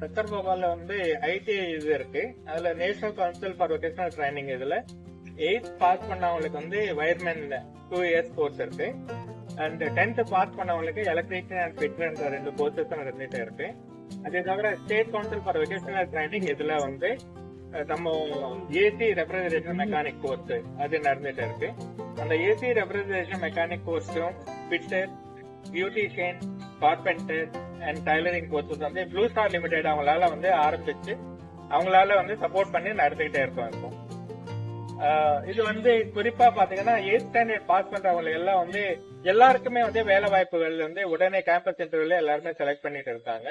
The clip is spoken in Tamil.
சக்கர்பாபால வந்து ஐடி இது இருக்கு. அதுல national council for vocational training இதுல 8th பாஸ் பண்ணவங்களுக்கு வந்து வயர்மேன் 2 years கோர்ஸ் இருக்கு. அண்ட் 10th பாஸ் பண்ணவங்களுக்கு எலக்ட்ரீஷியன் அண்ட் ஃபிட்டர் 2 கோர்சஸ் நடந்துட்டு இருக்கு. அதே தவிர state council for vocational training இதுல வந்து நம்ம ஏசி ரெஃப்ரிஜரேஷன் மெக்கானிக் கோர்ஸ் அது நடந்துட்டு இருக்கு. அந்த ஏசி ரெஃப்ரிஜரேஷன் மெக்கானிக் கோர்ஸும் fitter, beautician, carpenter and tailoring courses வந்து ப்ளூ ஸ்டார் லிமிடெட் அவங்களால வந்து ஆரம்பிச்சு அவங்களால வந்து சப்போர்ட் பண்ணி நடத்திக்கிட்டே இருக்கோம் இருக்கும். இது வந்து குறிப்பா பாத்தீங்கன்னா 8th ஸ்டாண்டர்ட் பாஸ் பண்றவங்க எல்லாம் வந்து எல்லாருக்குமே வந்து வேலை வாய்ப்புகள் வந்து உடனே கேம்பஸ் இன்டர்வியூல எல்லாருமே செலக்ட் பண்ணிட்டு இருக்காங்க.